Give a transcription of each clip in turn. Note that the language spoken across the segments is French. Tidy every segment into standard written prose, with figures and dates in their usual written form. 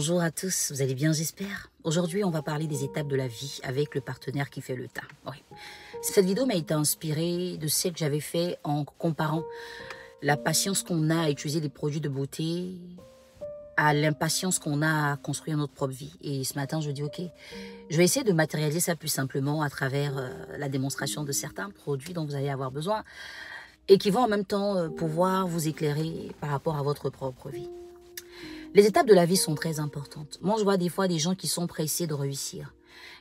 Bonjour à tous, vous allez bien j'espère. Aujourd'hui on va parler des étapes de la vie avec le partenaire qui fait le tas. Oui. Cette vidéo m'a été inspirée de celle que j'avais fait en comparant la patience qu'on a à utiliser des produits de beauté à l'impatience qu'on a à construire notre propre vie. Et ce matin je dis ok, je vais essayer de matérialiser ça plus simplement à travers la démonstration de certains produits dont vous allez avoir besoin et qui vont en même temps pouvoir vous éclairer par rapport à votre propre vie. Les étapes de la vie sont très importantes. Moi, je vois des fois des gens qui sont pressés de réussir.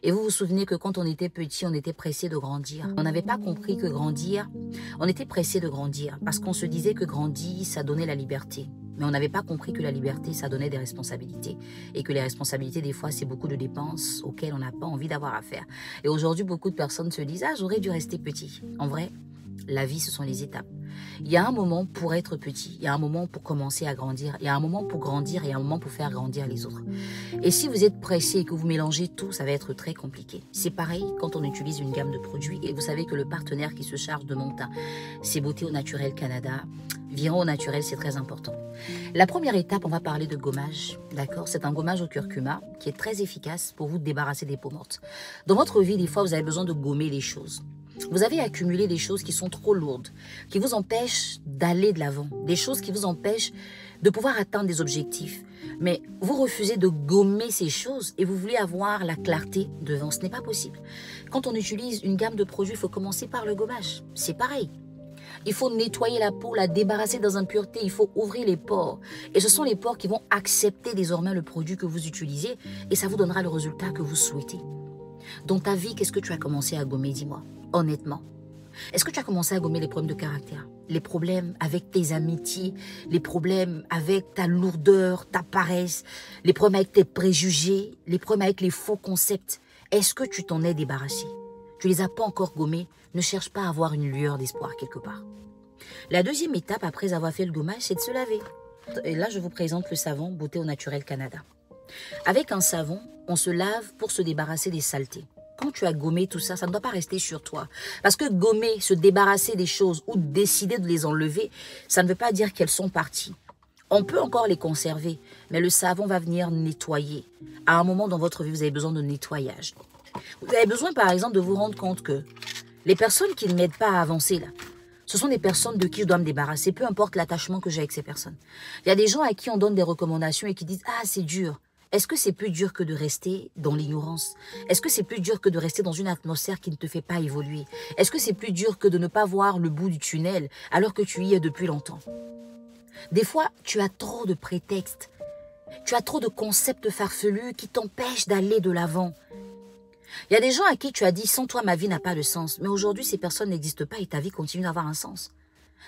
Et vous vous souvenez que quand on était petit, on était pressé de grandir. On n'avait pas compris que grandir, on était pressé de grandir parce qu'on se disait que grandir, ça donnait la liberté. Mais on n'avait pas compris que la liberté, ça donnait des responsabilités. Et que les responsabilités, des fois, c'est beaucoup de dépenses auxquelles on n'a pas envie d'avoir à faire. Et aujourd'hui, beaucoup de personnes se disent « Ah, j'aurais dû rester petit ». En vrai, la vie, ce sont les étapes. Il y a un moment pour être petit, il y a un moment pour commencer à grandir, il y a un moment pour grandir et un moment pour faire grandir les autres. Et si vous êtes pressé et que vous mélangez tout, ça va être très compliqué. C'est pareil quand on utilise une gamme de produits et vous savez que le partenaire qui se charge de mon teint, c'est Beauté au Naturel Canada. Viron au naturel, c'est très important. La première étape, on va parler de gommage, d'accord? C'est un gommage au curcuma qui est très efficace pour vous débarrasser des peaux mortes. Dans votre vie, des fois, vous avez besoin de gommer les choses. Vous avez accumulé des choses qui sont trop lourdes, qui vous empêchent d'aller de l'avant, des choses qui vous empêchent de pouvoir atteindre des objectifs. Mais vous refusez de gommer ces choses et vous voulez avoir la clarté devant. Ce n'est pas possible. Quand on utilise une gamme de produits, il faut commencer par le gommage. C'est pareil. Il faut nettoyer la peau, la débarrasser dans impureté, il faut ouvrir les pores. Et ce sont les pores qui vont accepter désormais le produit que vous utilisez et ça vous donnera le résultat que vous souhaitez. Dans ta vie, qu'est-ce que tu as commencé à gommer, dis-moi, honnêtement? Est-ce que tu as commencé à gommer les problèmes de caractère, les problèmes avec tes amitiés, les problèmes avec ta lourdeur, ta paresse, les problèmes avec tes préjugés, les problèmes avec les faux concepts? Est-ce que tu t'en es débarrassé? Tu les as pas encore gommés? Ne cherche pas à avoir une lueur d'espoir quelque part. La deuxième étape après avoir fait le gommage, c'est de se laver. Et là, je vous présente le savon Beauté au Naturel Canada. Avec un savon, on se lave pour se débarrasser des saletés. Quand tu as gommé tout ça, ça ne doit pas rester sur toi. Parce que gommer, se débarrasser des choses ou décider de les enlever, ça ne veut pas dire qu'elles sont parties. On peut encore les conserver, mais le savon va venir nettoyer. À un moment dans votre vie, vous avez besoin de nettoyage. Vous avez besoin, par exemple, de vous rendre compte que les personnes qui ne m'aident pas à avancer, là, ce sont des personnes de qui je dois me débarrasser, peu importe l'attachement que j'ai avec ces personnes. Il y a des gens à qui on donne des recommandations et qui disent « Ah, c'est dur ». Est-ce que c'est plus dur que de rester dans l'ignorance? Est-ce que c'est plus dur que de rester dans une atmosphère qui ne te fait pas évoluer? Est-ce que c'est plus dur que de ne pas voir le bout du tunnel alors que tu y es depuis longtemps? Des fois, tu as trop de prétextes. Tu as trop de concepts farfelus qui t'empêchent d'aller de l'avant. Il y a des gens à qui tu as dit « Sans toi, ma vie n'a pas de sens ». Mais aujourd'hui, ces personnes n'existent pas et ta vie continue d'avoir un sens.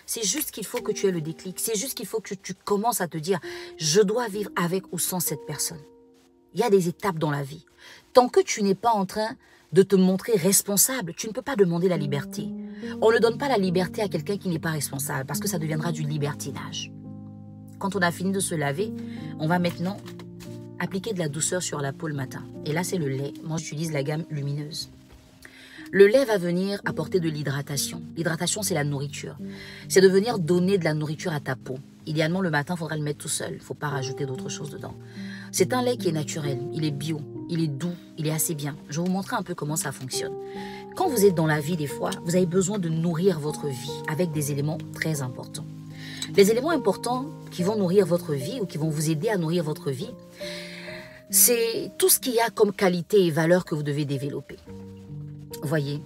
C'est juste qu'il faut que tu aies le déclic. C'est juste qu'il faut que tu commences à te dire « Je dois vivre avec ou sans cette personne ». Il y a des étapes dans la vie. Tant que tu n'es pas en train de te montrer responsable, tu ne peux pas demander la liberté. On ne donne pas la liberté à quelqu'un qui n'est pas responsable parce que ça deviendra du libertinage. Quand on a fini de se laver, on va maintenant appliquer de la douceur sur la peau le matin. Et là, c'est le lait. Moi, j'utilise la gamme lumineuse. Le lait va venir apporter de l'hydratation. L'hydratation, c'est la nourriture. C'est de venir donner de la nourriture à ta peau. Idéalement, le matin, il faudra le mettre tout seul. Il ne faut pas rajouter d'autres choses dedans. C'est un lait qui est naturel, il est bio, il est doux, il est assez bien. Je vais vous montrer un peu comment ça fonctionne. Quand vous êtes dans la vie, des fois, vous avez besoin de nourrir votre vie avec des éléments très importants. Les éléments importants qui vont nourrir votre vie ou qui vont vous aider à nourrir votre vie, c'est tout ce qu'il y a comme qualité et valeur que vous devez développer. Voyez,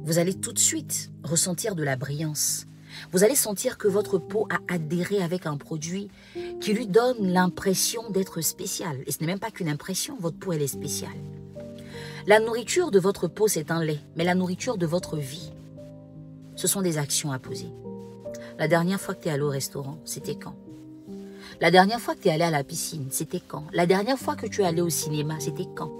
vous allez tout de suite ressentir de la brillance. Vous allez sentir que votre peau a adhéré avec un produit qui lui donne l'impression d'être spécial. Et ce n'est même pas qu'une impression, votre peau elle est spéciale. La nourriture de votre peau, c'est un lait. Mais la nourriture de votre vie, ce sont des actions à poser. La dernière fois que tu es allé au restaurant, c'était quand? La dernière fois que tu es allé à la piscine, c'était quand? La dernière fois que tu es allé au cinéma, c'était quand?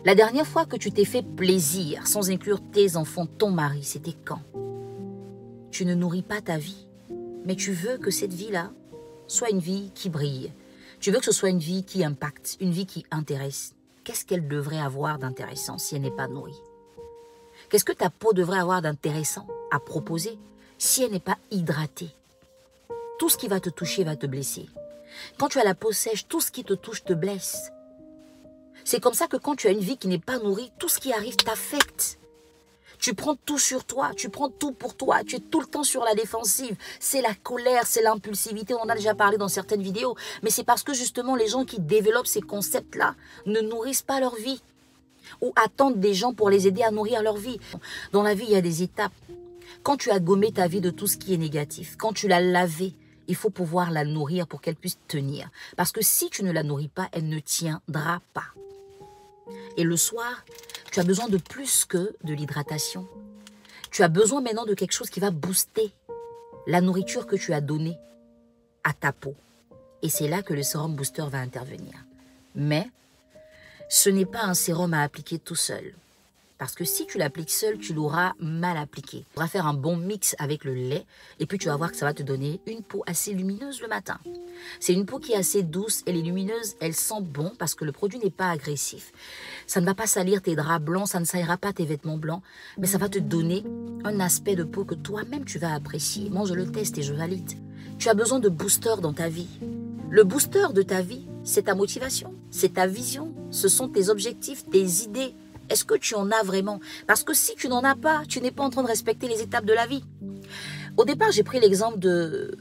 La dernière fois que tu t'es fait plaisir, sans inclure tes enfants, ton mari, c'était quand? Tu ne nourris pas ta vie, mais tu veux que cette vie-là soit une vie qui brille. Tu veux que ce soit une vie qui impacte, une vie qui intéresse. Qu'est-ce qu'elle devrait avoir d'intéressant si elle n'est pas nourrie? Qu'est-ce que ta peau devrait avoir d'intéressant à proposer si elle n'est pas hydratée? Tout ce qui va te toucher va te blesser. Quand tu as la peau sèche, tout ce qui te touche te blesse. C'est comme ça que quand tu as une vie qui n'est pas nourrie, tout ce qui arrive t'affecte. Tu prends tout sur toi, tu prends tout pour toi, tu es tout le temps sur la défensive. C'est la colère, c'est l'impulsivité, on en a déjà parlé dans certaines vidéos. Mais c'est parce que justement les gens qui développent ces concepts-là ne nourrissent pas leur vie. Ou attendent des gens pour les aider à nourrir leur vie. Dans la vie, il y a des étapes. Quand tu as gommé ta vie de tout ce qui est négatif, quand tu l'as lavée, il faut pouvoir la nourrir pour qu'elle puisse tenir. Parce que si tu ne la nourris pas, elle ne tiendra pas. Et le soir, tu as besoin de plus que de l'hydratation. Tu as besoin maintenant de quelque chose qui va booster la nourriture que tu as donnée à ta peau. Et c'est là que le sérum booster va intervenir. Mais ce n'est pas un sérum à appliquer tout seul. Parce que si tu l'appliques seul, tu l'auras mal appliqué. Tu vas faire un bon mix avec le lait et puis tu vas voir que ça va te donner une peau assez lumineuse le matin. C'est une peau qui est assez douce, elle est lumineuse, elle sent bon parce que le produit n'est pas agressif. Ça ne va pas salir tes draps blancs, ça ne salira pas tes vêtements blancs, mais ça va te donner un aspect de peau que toi-même tu vas apprécier. Moi, je le teste et je valide. Tu as besoin de booster dans ta vie. Le booster de ta vie, c'est ta motivation, c'est ta vision, ce sont tes objectifs, tes idées. Est-ce que tu en as vraiment? Parce que si tu n'en as pas, tu n'es pas en train de respecter les étapes de la vie. Au départ, j'ai pris l'exemple de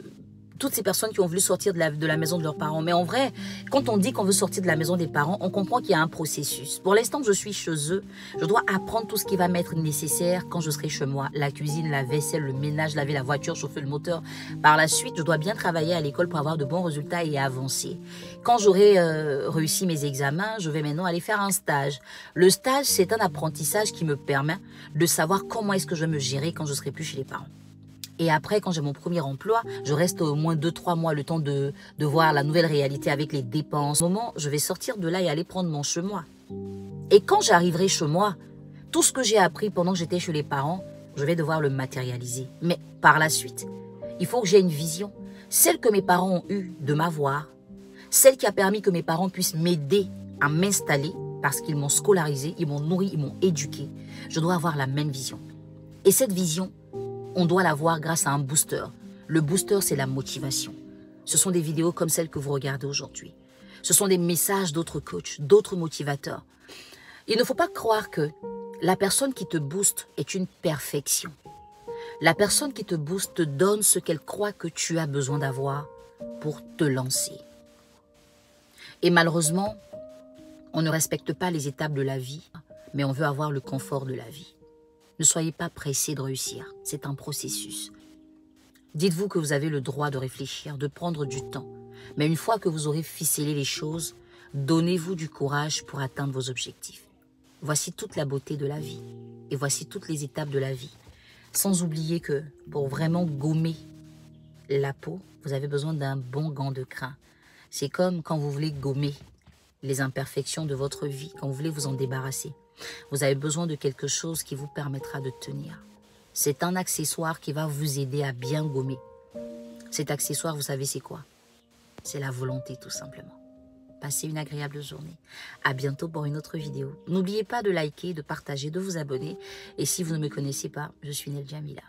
toutes ces personnes qui ont voulu sortir de la maison de leurs parents. Mais en vrai, quand on dit qu'on veut sortir de la maison des parents, on comprend qu'il y a un processus. Pour l'instant, je suis chez eux. Je dois apprendre tout ce qui va m'être nécessaire quand je serai chez moi. La cuisine, la vaisselle, le ménage, laver la voiture, chauffer le moteur. Par la suite, je dois bien travailler à l'école pour avoir de bons résultats et avancer. Quand j'aurai réussi mes examens, je vais maintenant aller faire un stage. Le stage, c'est un apprentissage qui me permet de savoir comment est-ce que je vais me gérer quand je serai plus chez les parents. Et après, quand j'ai mon premier emploi, je reste au moins 2-3 mois, le temps de voir la nouvelle réalité avec les dépenses. Au moment, je vais sortir de là et aller prendre mon chemin. Et quand j'arriverai chez moi, tout ce que j'ai appris pendant que j'étais chez les parents, je vais devoir le matérialiser. Mais par la suite, il faut que j'ai une vision. Celle que mes parents ont eue de m'avoir, celle qui a permis que mes parents puissent m'aider à m'installer parce qu'ils m'ont scolarisé, ils m'ont nourri, ils m'ont éduqué. Je dois avoir la même vision. Et cette vision, on doit l'avoir grâce à un booster. Le booster, c'est la motivation. Ce sont des vidéos comme celles que vous regardez aujourd'hui. Ce sont des messages d'autres coachs, d'autres motivateurs. Il ne faut pas croire que la personne qui te booste est une perfection. La personne qui te booste te donne ce qu'elle croit que tu as besoin d'avoir pour te lancer. Et malheureusement, on ne respecte pas les étapes de la vie, mais on veut avoir le confort de la vie. Ne soyez pas pressés de réussir, c'est un processus. Dites-vous que vous avez le droit de réfléchir, de prendre du temps. Mais une fois que vous aurez ficelé les choses, donnez-vous du courage pour atteindre vos objectifs. Voici toute la beauté de la vie et voici toutes les étapes de la vie. Sans oublier que pour vraiment gommer la peau, vous avez besoin d'un bon gant de crin. C'est comme quand vous voulez gommer les imperfections de votre vie, quand vous voulez vous en débarrasser. Vous avez besoin de quelque chose qui vous permettra de tenir. C'est un accessoire qui va vous aider à bien gommer. Cet accessoire, vous savez c'est quoi? C'est la volonté tout simplement. Passez une agréable journée. À bientôt pour une autre vidéo. N'oubliez pas de liker, de partager, de vous abonner. Et si vous ne me connaissez pas, je suis Nel Jamila.